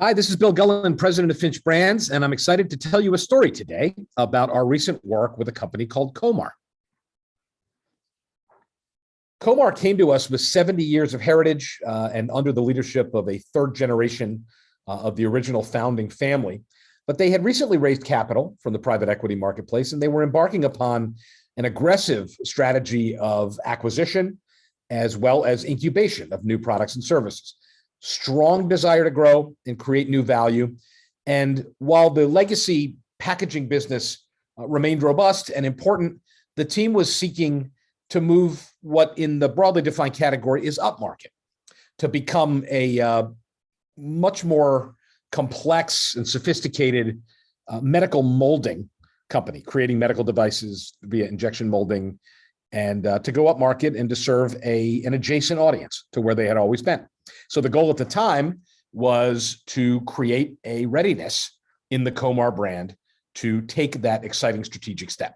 Hi, this is Bill Gullen, president of Finch Brands, and I'm excited to tell you a story today about our recent work with a company called Comar. Comar came to us with 70 years of heritage and under the leadership of a third generation of the original founding family. But they had recently raised capital from the private equity marketplace, and they were embarking upon an aggressive strategy of acquisition as well as incubation of new products and services. Strong desire to grow and create new value. And while the legacy packaging business remained robust and important, the team was seeking to move what in the broadly defined category is upmarket, to become a much more complex and sophisticated medical molding company, creating medical devices via injection molding, and to go upmarket and to serve an adjacent audience to where they had always been. So the goal at the time was to create a readiness in the Comar brand to take that exciting strategic step.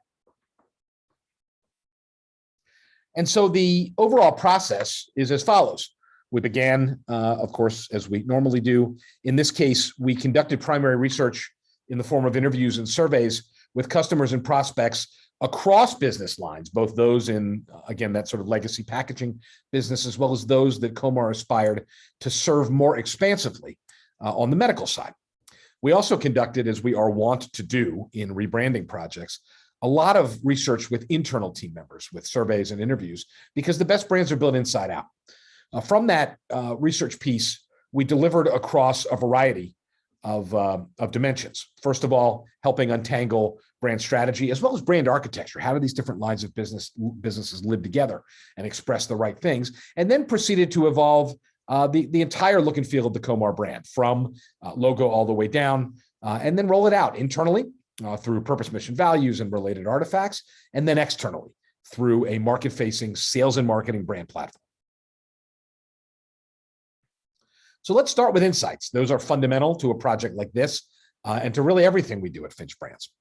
And so the overall process is as follows. We began, of course, as we normally do. In this case, we conducted primary research in the form of interviews and surveys with customers and prospects across business lines, both those in, again, that sort of legacy packaging business, as well as those that Comar aspired to serve more expansively on the medical side. We also conducted, as we are wont to do in rebranding projects, a lot of research with internal team members, with surveys and interviews, because the best brands are built inside out. From that research piece, we delivered across a variety of dimensions. First of all, helping untangle brand strategy as well as brand architecture. How do these different lines of businesses live together and express the right things? And then proceeded to evolve the entire look and feel of the Comar brand, from logo all the way down, and then roll it out internally through purpose, mission, values, and related artifacts, and then externally through a market-facing sales and marketing brand platform. So let's start with insights. Those are fundamental to a project like this and to really everything we do at Finch Brands.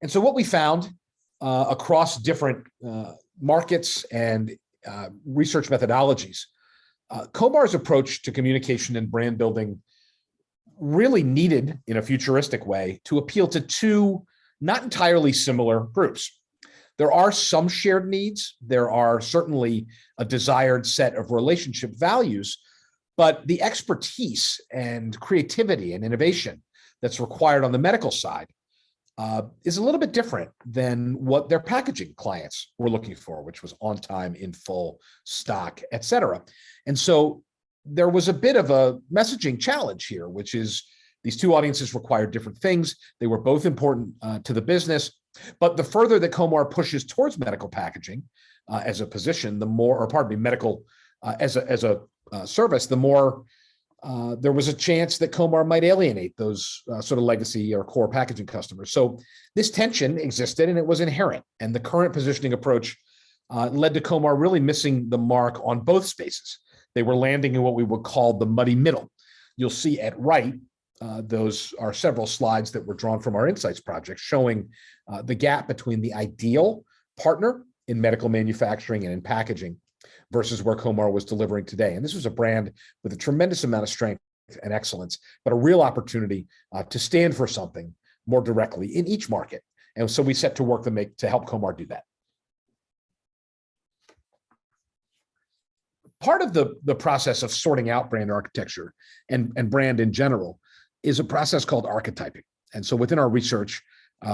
And so what we found across different markets and research methodologies, Comar's approach to communication and brand building really needed, in a futuristic way, to appeal to two not entirely similar groups. There are some shared needs. There are certainly a desired set of relationship values, but the expertise and creativity and innovation that's required on the medical side is a little bit different than what their packaging clients were looking for, which was on time, in full, stock, et cetera. And so there was a bit of a messaging challenge here, which is these two audiences required different things. They were both important to the business. But the further that Comar pushes towards medical packaging as a position, the more, or pardon me, medical as a service, the more there was a chance that Comar might alienate those sort of legacy or core packaging customers. So this tension existed and it was inherent. And the current positioning approach led to Comar really missing the mark on both spaces. They were landing in what we would call the muddy middle. You'll see at right, those are several slides that were drawn from our Insights project showing the gap between the ideal partner in medical manufacturing and in packaging versus where Comar was delivering today. And this was a brand with a tremendous amount of strength and excellence, but a real opportunity to stand for something more directly in each market. And so we set to work to help Comar do that. Part of the process of sorting out brand architecture and brand in general is a process called archetyping. And so within our research,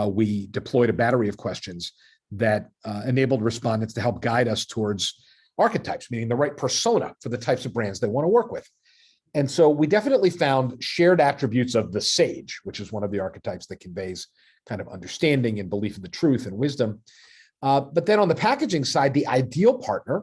we deployed a battery of questions that enabled respondents to help guide us towards archetypes, meaning the right persona for the types of brands they want to work with. And so we definitely found shared attributes of the sage, which is one of the archetypes that conveys kind of understanding and belief in the truth and wisdom. But then on the packaging side, the ideal partner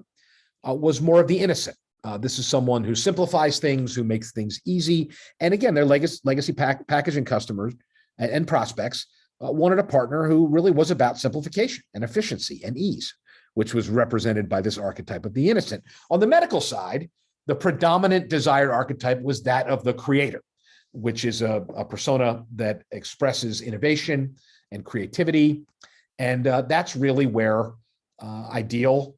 was more of the innocent. This is someone who simplifies things, who makes things easy. And again, their legacy packaging customers and prospects wanted a partner who really was about simplification and efficiency and ease, which was represented by this archetype of the innocent. On the medical side, the predominant desired archetype was that of the creator, which is a persona that expresses innovation and creativity. And that's really where ideal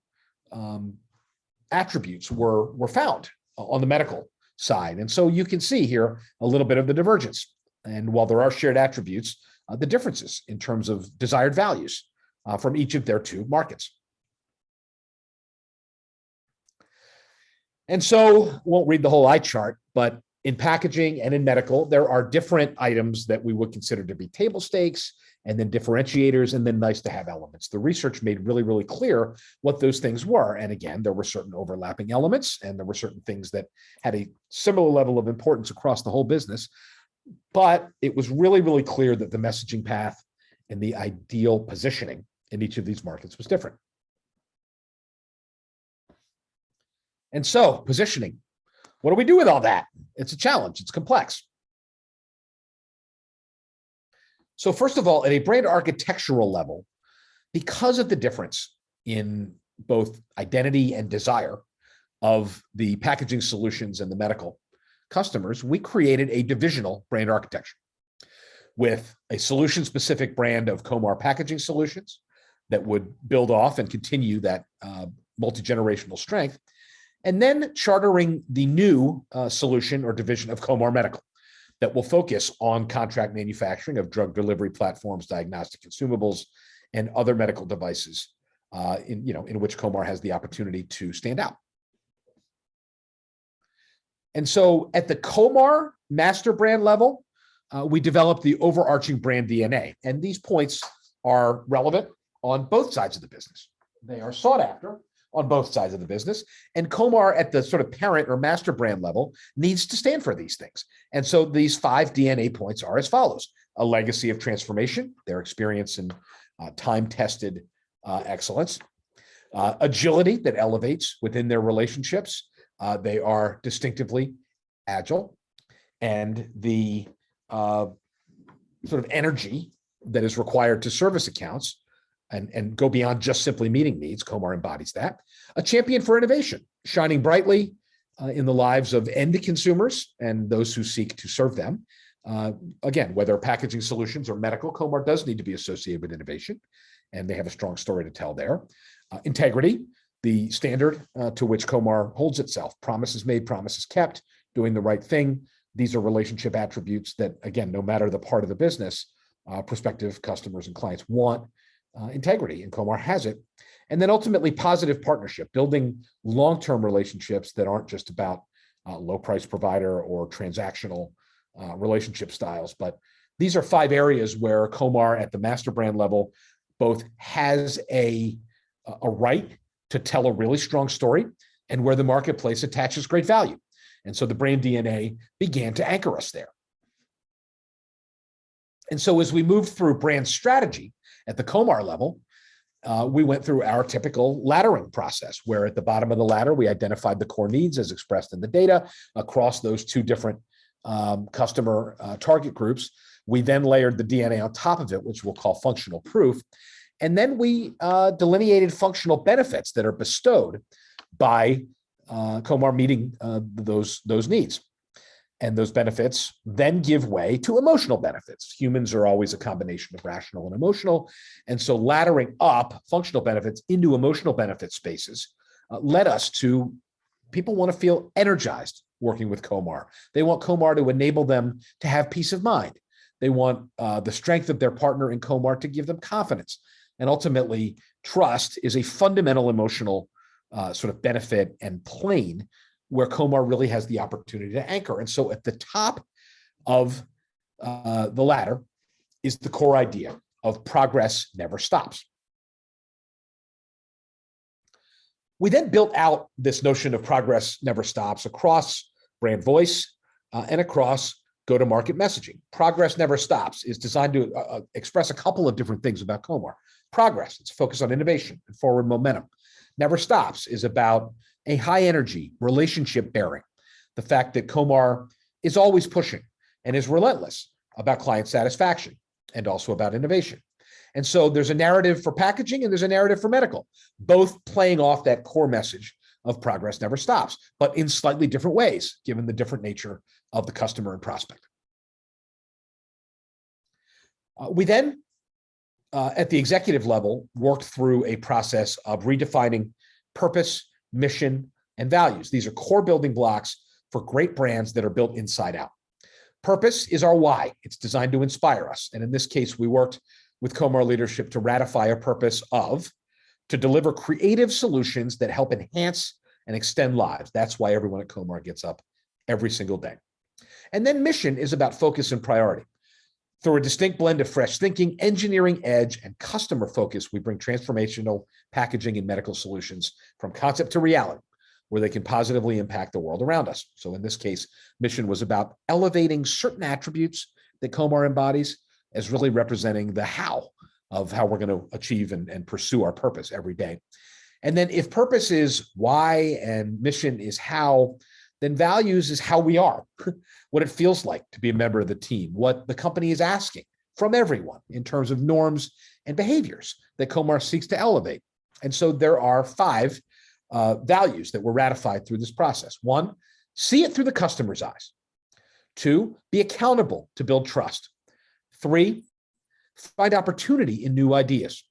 attributes were found on the medical side. And so you can see here a little bit of the divergence. And while there are shared attributes, the differences in terms of desired values from each of their two markets. And so, won't read the whole eye chart, but in packaging and in medical, there are different items that we would consider to be table stakes, and then differentiators, and then nice to have elements. The research made really, really clear what those things were. And again, there were certain overlapping elements, and there were certain things that had a similar level of importance across the whole business. But it was really, really clear that the messaging path and the ideal positioning in each of these markets was different. And so, positioning. What do we do with all that? It's a challenge. It's complex. So first of all, at a brand architectural level, because of the difference in both identity and desire of the packaging solutions and the medical customers, we created a divisional brand architecture with a solution-specific brand of Comar Packaging Solutions that would build off and continue that multi-generational strength, and then chartering the new solution or division of Comar Medical that will focus on contract manufacturing of drug delivery platforms, diagnostic consumables, and other medical devices in which Comar has the opportunity to stand out. And so at the Comar master brand level, we developed the overarching brand DNA. And these points are relevant on both sides of the business. They are sought after on both sides of the business. And Comar at the sort of parent or master brand level needs to stand for these things. And so these 5 DNA points are as follows: a legacy of transformation, their experience in time-tested excellence, agility that elevates within their relationships. They are distinctively agile, and the sort of energy that is required to service accounts and go beyond just simply meeting needs. Comar embodies that. A champion for innovation, shining brightly in the lives of end consumers and those who seek to serve them. Again, whether packaging solutions or medical, Comar does need to be associated with innovation, and they have a strong story to tell there. Integrity, the standard to which Comar holds itself. Promises made, promises kept, doing the right thing. These are relationship attributes that, again, no matter the part of the business, prospective customers and clients want integrity, and Comar has it. And then ultimately positive partnership, building long-term relationships that aren't just about low price provider or transactional relationship styles. But these are 5 areas where Comar at the master brand level both has a right to tell a really strong story and where the marketplace attaches great value. And so the brand DNA began to anchor us there. And so as we moved through brand strategy at the Comar level, we went through our typical laddering process, where at the bottom of the ladder, we identified the core needs as expressed in the data across those 2 different customer target groups. We then layered the DNA on top of it, which we'll call functional proof. And then we delineated functional benefits that are bestowed by Comar meeting those needs. And those benefits then give way to emotional benefits. Humans are always a combination of rational and emotional. And so laddering up functional benefits into emotional benefit spaces led us to people want to feel energized working with Comar. They want Comar to enable them to have peace of mind. They want the strength of their partner in Comar to give them confidence. And ultimately, trust is a fundamental emotional sort of benefit and plane where Comar really has the opportunity to anchor. And so at the top of the ladder is the core idea of progress never stops. We then built out this notion of progress never stops across brand voice and across go-to-market messaging. Progress never stops is designed to express a couple of different things about Comar. Progress, it's focused on innovation and forward momentum. Never stops is about a high energy relationship bearing. The fact that Comar is always pushing and is relentless about client satisfaction and also about innovation. And so there's a narrative for packaging and there's a narrative for medical, both playing off that core message of progress never stops, but in slightly different ways, given the different nature of the customer and prospect. We then, at the executive level, worked through a process of redefining purpose, mission, and values. These are core building blocks for great brands that are built inside out. Purpose is our why. It's designed to inspire us. And in this case, we worked with Comar leadership to ratify a purpose of to deliver creative solutions that help enhance and extend lives. That's why everyone at Comar gets up every single day. And then mission is about focus and priority. Through a distinct blend of fresh thinking, engineering edge, and customer focus, we bring transformational packaging and medical solutions from concept to reality, where they can positively impact the world around us. So in this case, mission was about elevating certain attributes that Comar embodies as really representing the how of how we're going to achieve and pursue our purpose every day. And then if purpose is why and mission is how, then values is how we are, what it feels like to be a member of the team, what the company is asking from everyone in terms of norms and behaviors that Comar seeks to elevate. And so there are 5 values that were ratified through this process. 1, see it through the customer's eyes. 2, be accountable to build trust. 3, find opportunity in new ideas.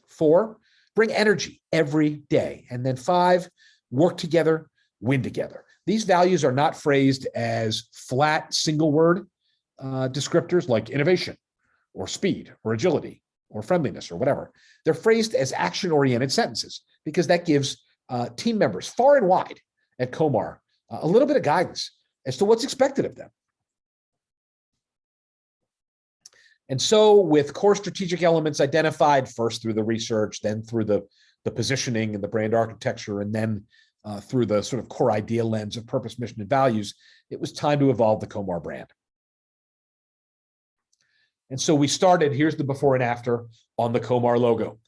4, bring energy every day. And then 5, work together, win together. These values are not phrased as flat single word descriptors like innovation or speed or agility or friendliness or whatever. They're phrased as action-oriented sentences because that gives team members far and wide at Comar a little bit of guidance as to what's expected of them. And so with core strategic elements identified first through the research, then through the positioning and the brand architecture, and then through the sort of core idea lens of purpose, mission, and values, it was time to evolve the Comar brand. And so we started, here's the before and after on the Comar logo.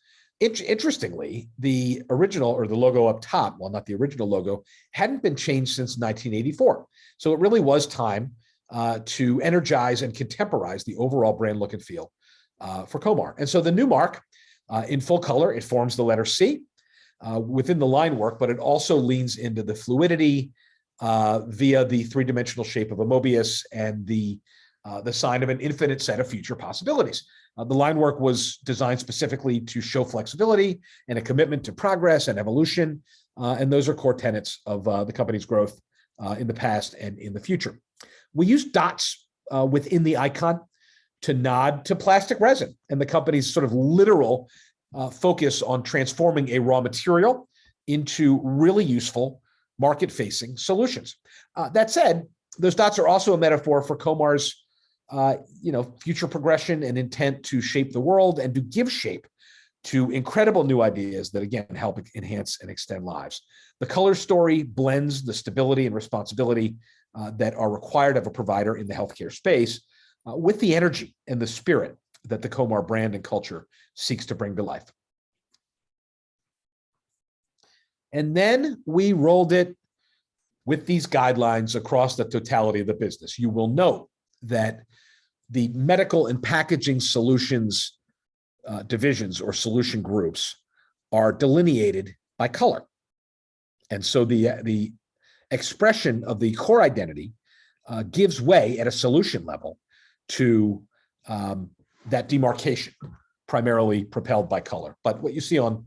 Interestingly, the original, or the logo up top, well, not the original logo, hadn't been changed since 1984. So it really was time to energize and contemporize the overall brand look and feel for Comar. And so the new mark in full color, it forms the letter C within the line work, but it also leans into the fluidity via the 3-dimensional shape of a Mobius and the sign of an infinite set of future possibilities. The line work was designed specifically to show flexibility and a commitment to progress and evolution. And those are core tenets of the company's growth in the past and in the future. We use dots within the icon to nod to plastic resin and the company's sort of literal focus on transforming a raw material into really useful market-facing solutions. That said, those dots are also a metaphor for Comar's future progression and intent to shape the world and to give shape to incredible new ideas that, again, help enhance and extend lives. The color story blends the stability and responsibility that are required of a provider in the healthcare space with the energy and the spirit that the Comar brand and culture seeks to bring to life. And then we rolled it with these guidelines across the totality of the business. You will note that the medical and packaging solutions divisions or solution groups are delineated by color. And so the expression of the core identity gives way at a solution level to that demarcation, primarily propelled by color. But what you see on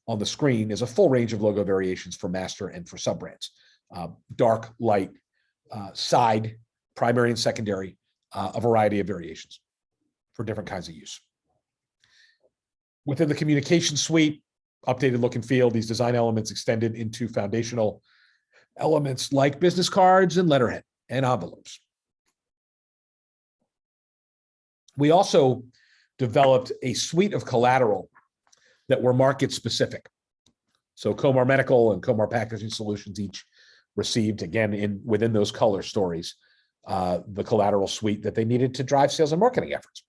the screen is a full range of logo variations for master and for sub-brands. Dark, light, side, primary and secondary, a variety of variations for different kinds of use. Within the communication suite, updated look and feel, these design elements extended into foundational elements like business cards and letterhead and envelopes. We also developed a suite of collateral that were market specific. So Comar Medical and Comar Packaging Solutions each received, again, within those color stories, the collateral suite that they needed to drive sales and marketing efforts.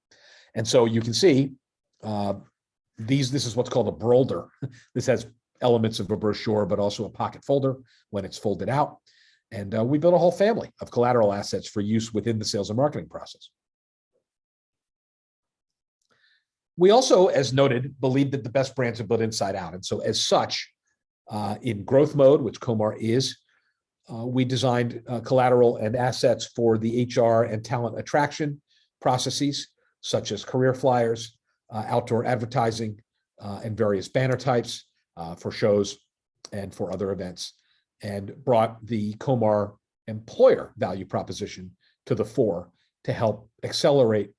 And so you can see this is what's called a brolder. This has elements of a brochure, but also a pocket folder when it's folded out. And we built a whole family of collateral assets for use within the sales and marketing process. We also, as noted, believe that the best brands are built inside out. And so as such, in growth mode, which Comar is, we designed collateral and assets for the HR and talent attraction processes, such as career flyers, outdoor advertising, and various banner types for shows and for other events, and brought the Comar employer value proposition to the fore to help accelerate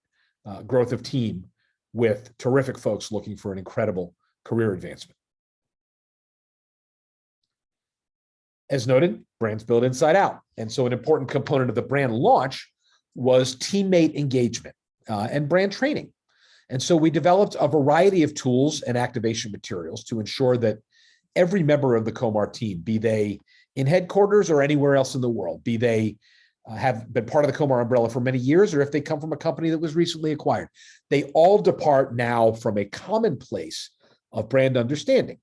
growth of team with terrific folks looking for an incredible career advancement. As noted, brands build inside out. And so an important component of the brand launch was teammate engagement and brand training. And so we developed a variety of tools and activation materials to ensure that every member of the Comar team, be they in headquarters or anywhere else in the world, be they have been part of the Comar umbrella for many years, or if they come from a company that was recently acquired, they all depart now from a common place of brand understanding,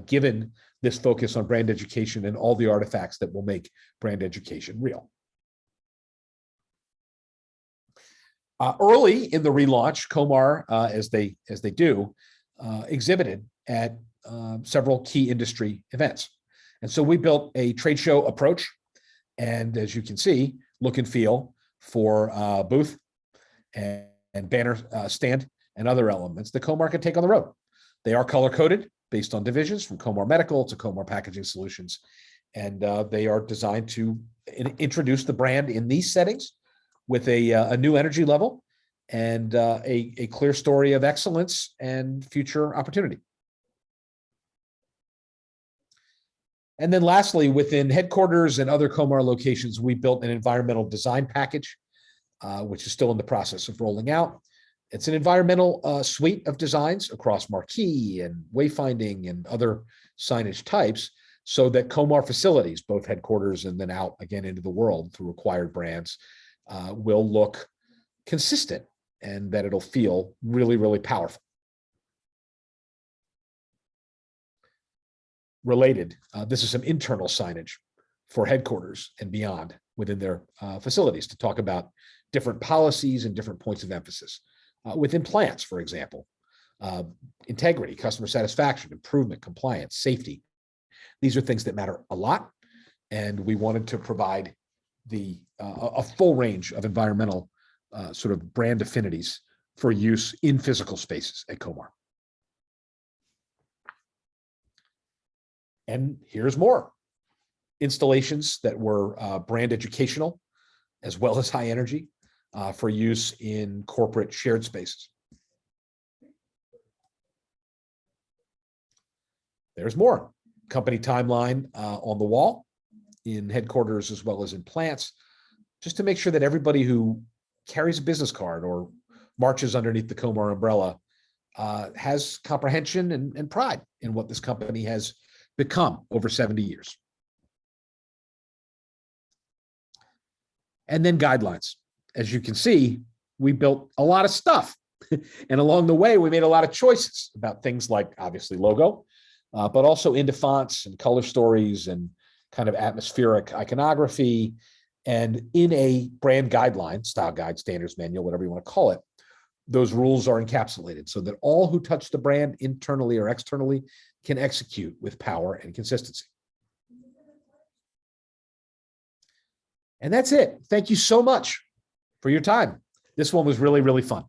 given this focus on brand education and all the artifacts that will make brand education real. Early in the relaunch, Comar, as they do, exhibited at several key industry events. And so we built a trade show approach, and as you can see, look and feel for booth and banner stand and other elements that Comar can take on the road. They are color-coded based on divisions, from Comar Medical to Comar Packaging Solutions, and they are designed to introduce the brand in these settings with a new energy level and a clear story of excellence and future opportunity. And then lastly, within headquarters and other Comar locations, we built an environmental design package, which is still in the process of rolling out. It's an environmental suite of designs across marquee and wayfinding and other signage types, so that Comar facilities, both headquarters and then out again into the world through acquired brands, will look consistent and that it'll feel really, really powerful. Related, this is some internal signage for headquarters and beyond within their facilities to talk about different policies and different points of emphasis. Within plants, for example, integrity, customer satisfaction, improvement, compliance, safety. These are things that matter a lot, and we wanted to provide a full range of environmental sort of brand affinities for use in physical spaces at Comar. And here's more installations that were brand educational as well as high energy for use in corporate shared spaces. There's more company timeline on the wall in headquarters as well as in plants, just to make sure that everybody who carries a business card or marches underneath the Comar umbrella has comprehension and pride in what this company has become over 70 years. And then guidelines. As you can see, we built a lot of stuff. And along the way, we made a lot of choices about things like, obviously, logo, but also into fonts and color stories and kind of atmospheric iconography. And in a brand guideline, style guide, standards manual, whatever you want to call it, those rules are encapsulated so that all who touch the brand internally or externally can execute with power and consistency. And that's it. Thank you so much for your time. This one was really, really fun.